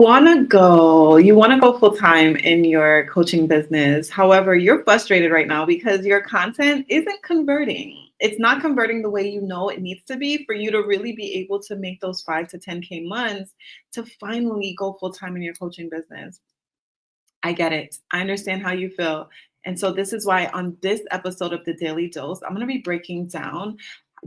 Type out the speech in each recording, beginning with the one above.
You want to go full time in your coaching business. However, you're frustrated right now because your content isn't converting. It's not converting the way you know it needs to be for you to really be able to make those 5 to 10K months to finally go full time in your coaching business. I get it. I understand how you feel. And so this is why on this episode of the Daily Dose, I'm going to be breaking down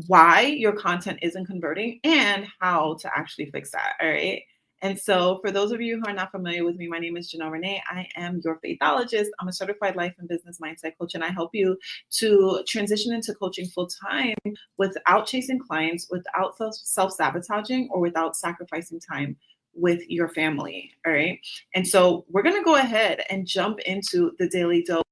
why your content isn't converting and how to actually fix that. All right. And so for those of you who are not familiar with me, my name is Janel Ranée. I am your faithologist. I'm a certified life and business mindset coach, and I help you to transition into coaching full time without chasing clients, without self-sabotaging, or without sacrificing time with your family. All right. And so we're going to go ahead and jump into the Daily Dose.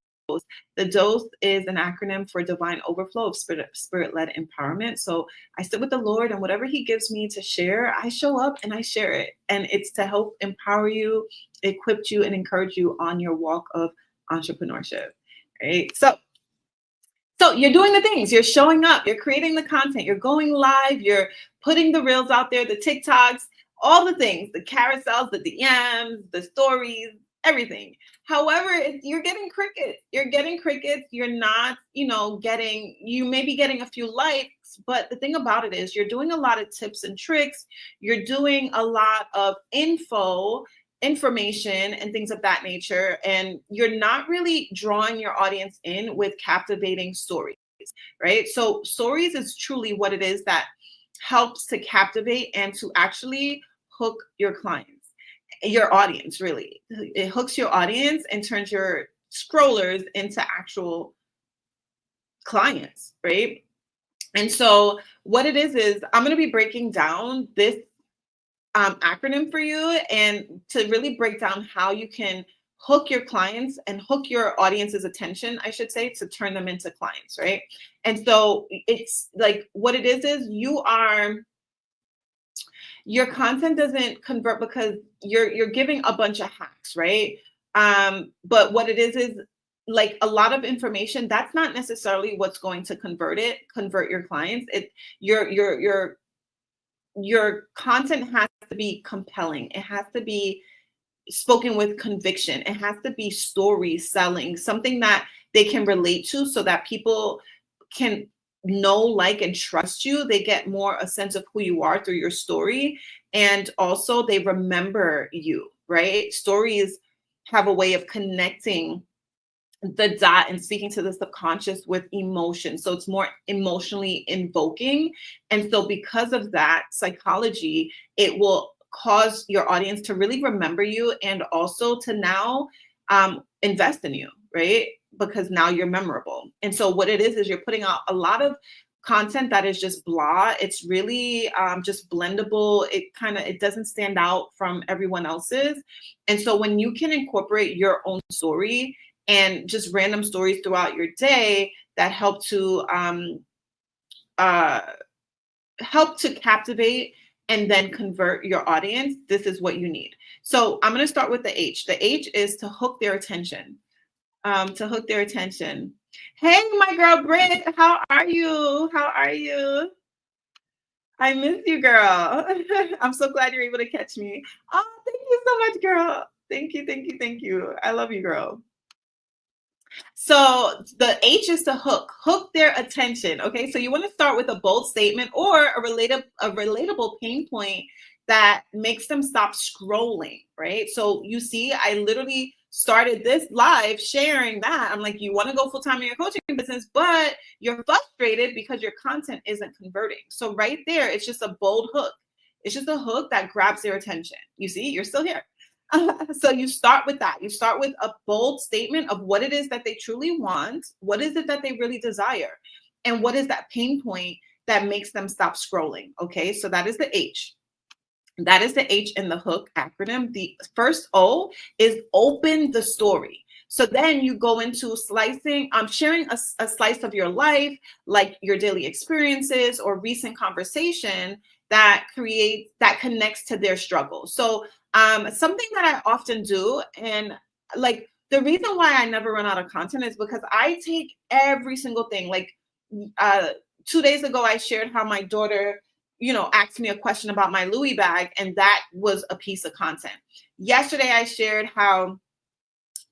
The dose is an acronym for divine overflow of spirit-led empowerment. So I sit with the Lord, and whatever he gives me to share, I show up and I share it. And it's to help empower you, equip you, and encourage you on your walk of entrepreneurship. Right. So you're doing the things, you're showing up, you're creating the content, you're going live, you're putting the reels out there, the TikToks, all the things, the carousels, the DMs, the stories, everything. However, you're getting crickets. You're getting crickets. You're not, you may be getting a few likes, but the thing about it is you're doing a lot of tips and tricks. You're doing a lot of information and things of that nature. And you're not really drawing your audience in with captivating stories, right? So stories is truly what it is that helps to captivate and to actually hook your clients, your audience. Really, it hooks your audience and turns your scrollers into actual clients, right? And so what it is I'm going to be breaking down this acronym for you, and to really break down how you can hook your clients and hook your audience's attention, I should say, to turn them into clients, right? And so it's like what it is your content doesn't convert because you're giving a bunch of hacks, right? But what it is like a lot of information that's not necessarily what's going to convert your clients. Your content has to be compelling. It has to be spoken with conviction. It has to be story selling, something that they can relate to so that people can know, like, and trust you. They get more a sense of who you are through your story. And also they remember you, right? Stories have a way of connecting the dot and speaking to the subconscious with emotion. So it's more emotionally invoking. And so because of that psychology, it will cause your audience to really remember you and also to now invest in you, right? Because now you're memorable. And so what it is you're putting out a lot of content that is just blah. It's really just blendable. It doesn't stand out from everyone else's. And so when you can incorporate your own story and just random stories throughout your day that help to captivate and then convert your audience, this is what you need. So I'm going to start with the H. The H is to hook their attention. To hook their attention. Hey, my girl Britt, how are you? How are you? I miss you, girl. I'm so glad you're able to catch me. Oh, thank you so much, girl. Thank you, thank you, thank you. I love you, girl. So the H is to hook their attention. Okay, so you want to start with a bold statement or a relatable pain point that makes them stop scrolling, right? So you see, I literally started this live sharing that. I'm like, you want to go full time in your coaching business, but you're frustrated because your content isn't converting. So right there, it's just a bold hook. It's just a hook that grabs their attention. You see, you're still here. So you start with that. You start with a bold statement of what it is that they truly want. What is it that they really desire? And what is that pain point that makes them stop scrolling? Okay, so that is the H. That is the H in the hook acronym. The first O is open the story. So then you go into sharing a slice of your life, like your daily experiences or recent conversation that connects to their struggle. So something that I often do, and like the reason why I never run out of content is because I take every single thing. Like 2 days ago, I shared how my daughter asked me a question about my Louis bag, and that was a piece of content. yesterday I shared how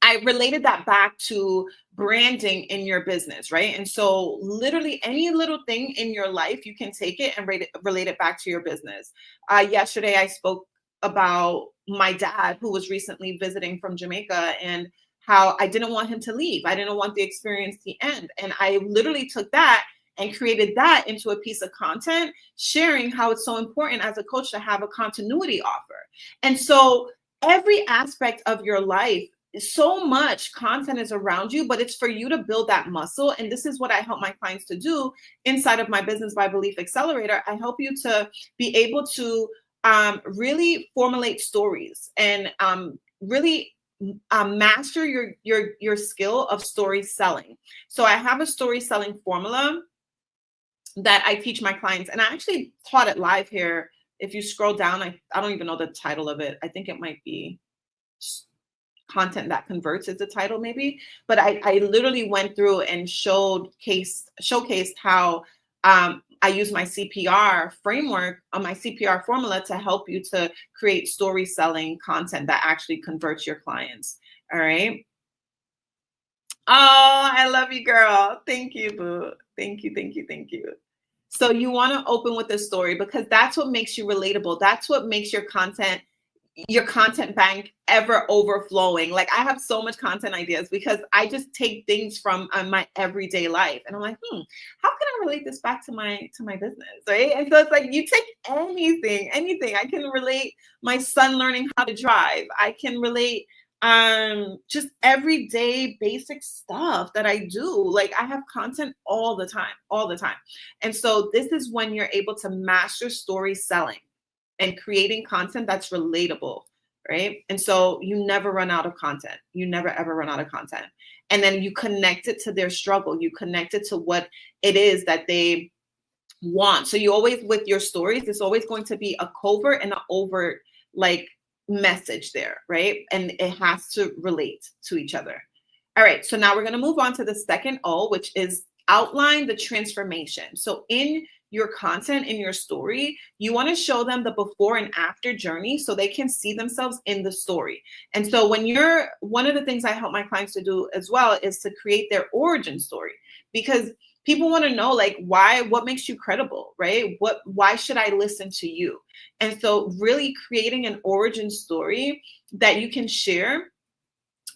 I related that back to branding in your business, right? And so, literally, any little thing in your life, you can take it and relate it back to your business. Yesterday, I spoke about my dad, who was recently visiting from Jamaica, and how I didn't want him to leave. I didn't want the experience to end. And I literally took that and created that into a piece of content, sharing how it's so important as a coach to have a continuity offer. And so, every aspect of your life, so much content is around you, but it's for you to build that muscle. And this is what I help my clients to do inside of my Business by Belief Accelerator. I help you to be able to really formulate stories and really master your skill of story selling. So I have a story selling formula that I teach my clients, and I actually taught it live here. If you scroll down, I don't even know the title of it. I think it might be Content That Converts is the title, maybe. But I literally went through and showcased how I use my CPR framework, my CPR formula, to help you to create story selling content that actually converts your clients. All right. Oh, I love you, girl. Thank you, boo. Thank you, thank you, thank you. So you want to open with a story, because that's what makes you relatable. That's what makes your content bank ever overflowing. Like, I have so much content ideas because I just take things from my everyday life, and I'm like, how can I relate this back to my business, right? And so it's like, you take anything. I can relate my son learning how to drive. I can relate just everyday basic stuff that I do. Like, I have content all the time. And so this is when you're able to master story selling and creating content that's relatable, right? And so you never run out of content. You never ever run out of content. And then you connect it to their struggle. You connect it to what it is that they want. So you always, with your stories, it's always going to be a covert and an overt, like, message there, right? And it has to relate to each other. All right, so now we're going to move on to the second O, which is outline the transformation. So in your content, in your story, you want to show them the before and after journey so they can see themselves in the story. And so one of the things I help my clients to do as well is to create their origin story, because people want to know, like, what makes you credible, right? Why should I listen to you? And so really creating an origin story that you can share.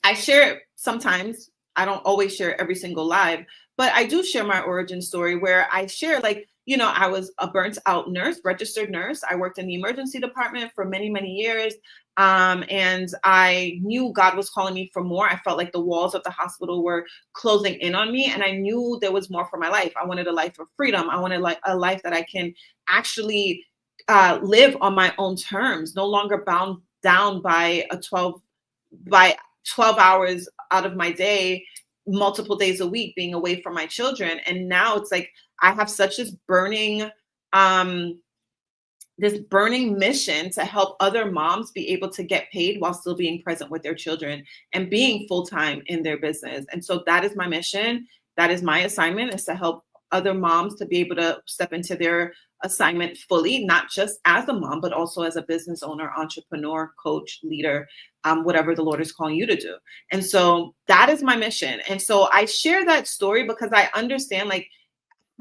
I share it sometimes. I don't always share every single live, but I do share my origin story where I share, like, I was a burnt out nurse, registered nurse. I worked in the emergency department for many, many years. And I knew God was calling me for more. I felt like the walls of the hospital were closing in on me, and I knew there was more for my life. I wanted a life of freedom. I wanted, like, a life that I can actually live on my own terms, no longer bound down by 12 hours out of my day, multiple days a week, being away from my children. And now it's like, I have such this burning mission to help other moms be able to get paid while still being present with their children and being full-time in their business. And so that is my mission. That is my assignment, is to help other moms to be able to step into their assignment fully, not just as a mom, but also as a business owner, entrepreneur, coach, leader, whatever the Lord is calling you to do. And so that is my mission. And so I share that story because I understand, like,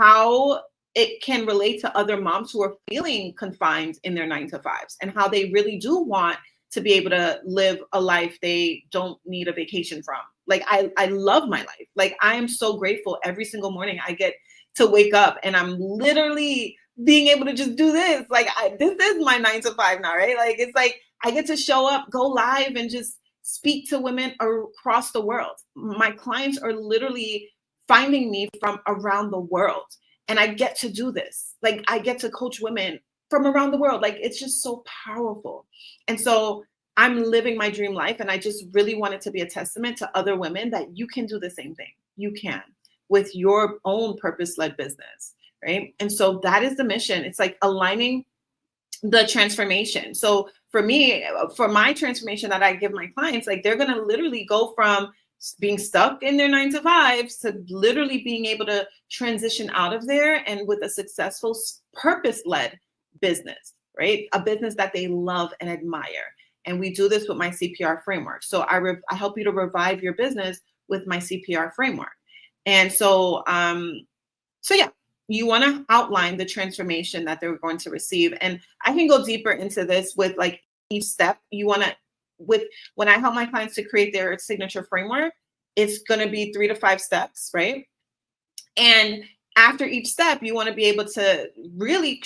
how it can relate to other moms who are feeling confined in their 9-to-5s, and how they really do want to be able to live a life they don't need a vacation from. Like, I love my life. Like, I am so grateful every single morning I get to wake up and I'm literally being able to just do this. Like, this is my 9-to-5 now, right? Like, it's like I get to show up, go live, and just speak to women across the world. My clients are literally finding me from around the world. And I get to do this. Like, I get to coach women from around the world. Like, it's just so powerful. And so I'm living my dream life. And I just really want it to be a testament to other women that you can do the same thing. You can, with your own purpose-led business, right? And so that is the mission. It's like aligning the transformation. So for me, for my transformation that I give my clients, like, they're going to literally go from being stuck in their 9-to-5s to literally being able to transition out of there and with a successful purpose-led business, right? A business that they love and admire. And we do this with my CPR framework. So I help you to revive your business with my CPR framework. And so, yeah, you want to outline the transformation that they're going to receive. And I can go deeper into this with like each step. You want to, when I help my clients to create their signature framework, it's going to be 3 to 5 steps, right? And after each step, you want to be able to really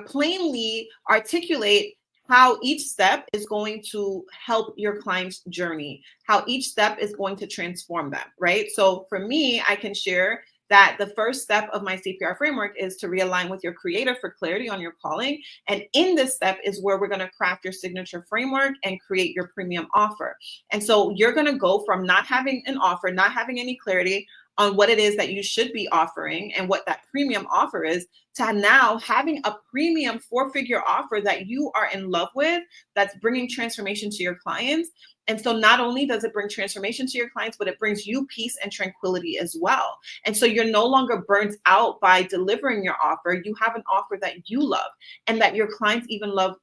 plainly articulate how each step is going to help your client's journey, how each step is going to transform them, right? So for me, I can share that the first step of my CPR framework is to realign with your creator for clarity on your calling. And in this step is where we're going to craft your signature framework and create your premium offer. And so you're going to go from not having an offer, not having any clarity on what it is that you should be offering and what that premium offer is, to now having a premium 4-figure offer that you are in love with, that's bringing transformation to your clients. And so not only does it bring transformation to your clients, but it brings you peace and tranquility as well. And so you're no longer burnt out by delivering your offer. You have an offer that you love and that your clients even love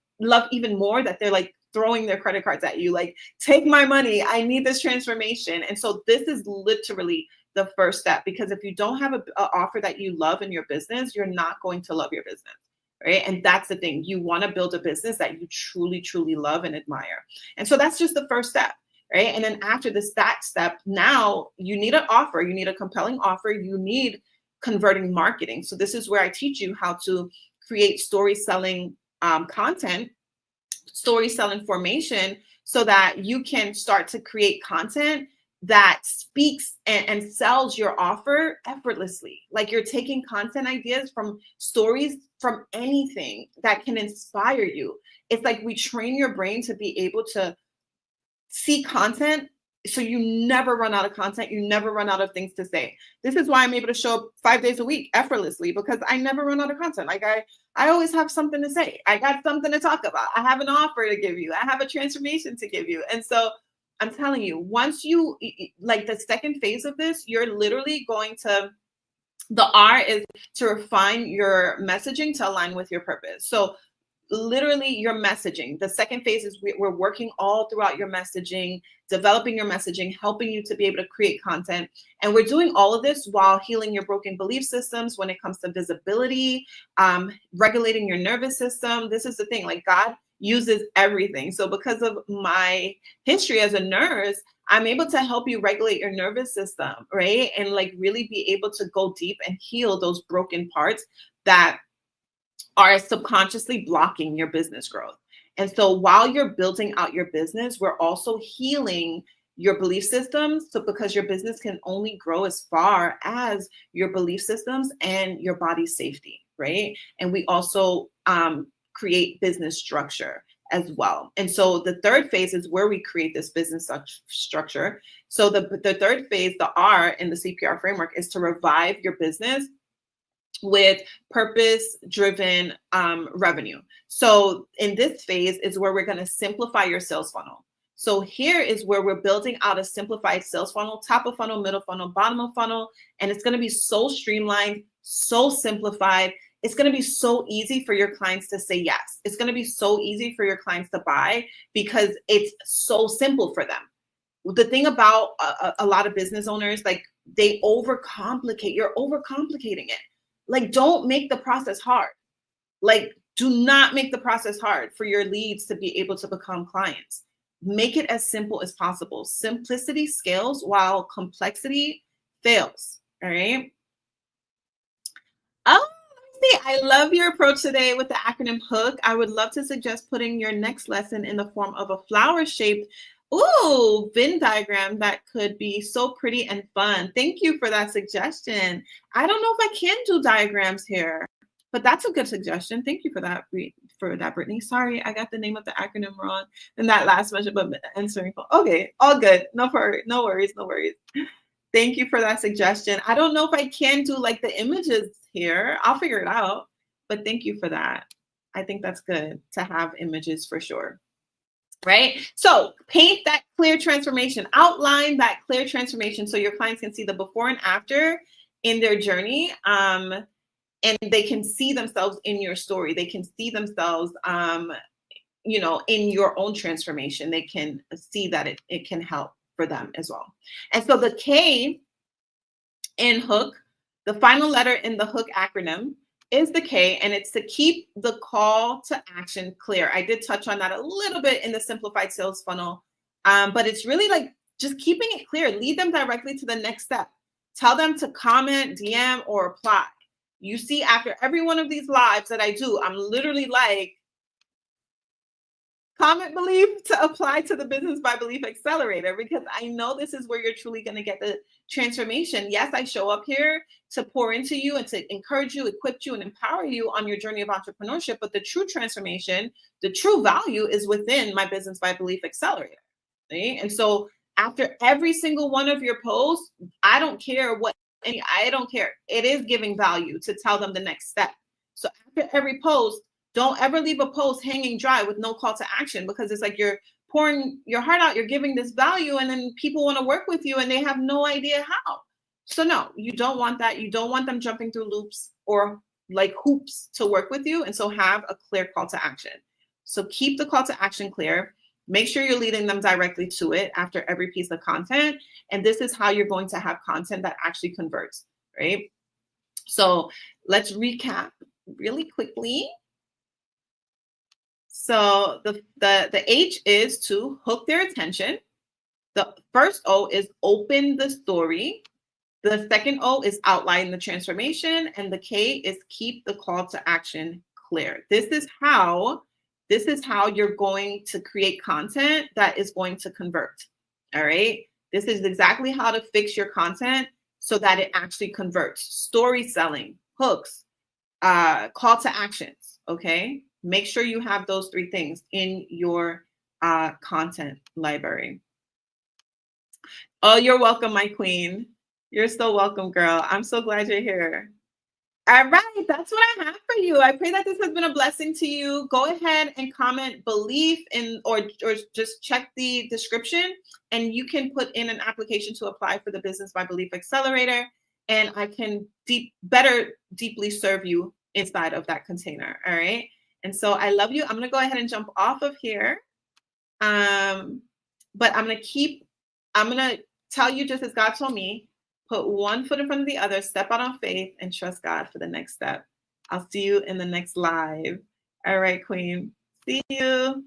even more, that they're like throwing their credit cards at you, like, take my money, I need this transformation. And so this is literally the first step, because if you don't have an offer that you love in your business, you're not going to love your business, right? And that's the thing. You want to build a business that you truly, truly love and admire. And so that's just the first step, right? And then after that step, now you need an offer. You need a compelling offer. You need converting marketing. So this is where I teach you how to create story selling content, story selling formation, so that you can start to create content that speaks and sells your offer effortlessly. Like, you're taking content ideas from stories, from anything that can inspire you. It's like we train your brain to be able to see content, so you never run out of content. You never run out of things to say. This is why I'm able to show up 5 days a week effortlessly, because I never run out of content. Like, I always have something to say. I got something to talk about. I have an offer to give you. I have a transformation to give you. And so I'm telling you, once you, like, the second phase of this, you're literally going to, the R is to refine your messaging to align with your purpose. So literally your messaging. The second phase is we're working all throughout your messaging, developing your messaging, helping you to be able to create content. And we're doing all of this while healing your broken belief systems when it comes to visibility, regulating your nervous system. This is the thing, like, God uses everything. So because of my history as a nurse, I'm able to help you regulate your nervous system, right? And like really be able to go deep and heal those broken parts that are subconsciously blocking your business growth. And so while you're building out your business, we're also healing your belief systems. So because your business can only grow as far as your belief systems and your body's safety, right? And we also create business structure as well. And so the third phase is where we create this business structure. So the third phase, the R in the CPR framework, is to revive your business with purpose-driven revenue. So in this phase is where we're going to simplify your sales funnel. So here is where we're building out a simplified sales funnel, top of funnel, middle funnel, bottom of funnel. And it's going to be so streamlined, so simplified. It's going to be so easy for your clients to say yes. It's going to be so easy for your clients to buy because it's so simple for them. The thing about a lot of business owners, like, they overcomplicate. You're overcomplicating it. Like, don't make the process hard. Like, do not make the process hard for your leads to be able to become clients. Make it as simple as possible. Simplicity scales while complexity fails. All right. Oh, I love your approach today with the acronym H.O.O.K. I would love to suggest putting your next lesson in the form of a flower-shaped Venn diagram that could be so pretty and fun. Thank you for that suggestion. I don't know if I can do diagrams here, but that's a good suggestion. Thank you for that, Brittany. Sorry, I got the name of the acronym wrong in that last measure, but answering. Okay, all good. No worries. Thank you for that suggestion. I don't know if I can do like the images here. I'll figure it out, but thank you for that. I think that's good to have images for sure. Right? So paint that clear transformation, outline that clear transformation so your clients can see the before and after in their journey. And they can see themselves in your story. They can see themselves, in your own transformation, they can see that it can help for them as well. And so the K in H.O.O.K, the final letter in the H.O.O.K acronym is the K, and it's to keep the call to action clear. I did touch on that a little bit in the simplified sales funnel, but it's really like just keeping it clear. Lead them directly to the next step. Tell them to comment, DM, or apply. You see, after every one of these lives that I do, I'm literally like, comment Belief to apply to the Business by Belief Accelerator, because I know this is where you're truly going to get the transformation. Yes, I show up here to pour into you and to encourage you, equip you, and empower you on your journey of entrepreneurship. But the true transformation, the true value is within my Business by Belief Accelerator. Right? And so after every single one of your posts, I don't care. It is giving value to tell them the next step. So after every post, don't ever leave a post hanging dry with no call to action, because it's like you're pouring your heart out, you're giving this value, and then people want to work with you and they have no idea how. So no, you don't want that. You don't want them jumping through loops or like hoops to work with you. And so have a clear call to action. So keep the call to action clear. Make sure you're leading them directly to it after every piece of content. And this is how you're going to have content that actually converts, right? So let's recap really quickly. So the H is to hook their attention. The first O is open the story. The second O is outline the transformation. And the K is keep the call to action clear. This is how you're going to create content that is going to convert. All right. This is exactly how to fix your content so that it actually converts. Story selling, hooks, call to actions. Okay. Make sure you have those three things in your content library. Oh, you're welcome, my queen. You're so welcome, girl. I'm so glad you're here. All right, that's what I have for you. I pray that this has been a blessing to you. Go ahead and comment Belief or just check the description, and you can put in an application to apply for the Business by Belief Accelerator, and I can deeply serve you inside of that container. All right. And so I love you. I'm going to go ahead and jump off of here. But I'm going to tell you, just as God told me, put one foot in front of the other, step out on faith, and trust God for the next step. I'll see you in the next live. All right, Queen. See you.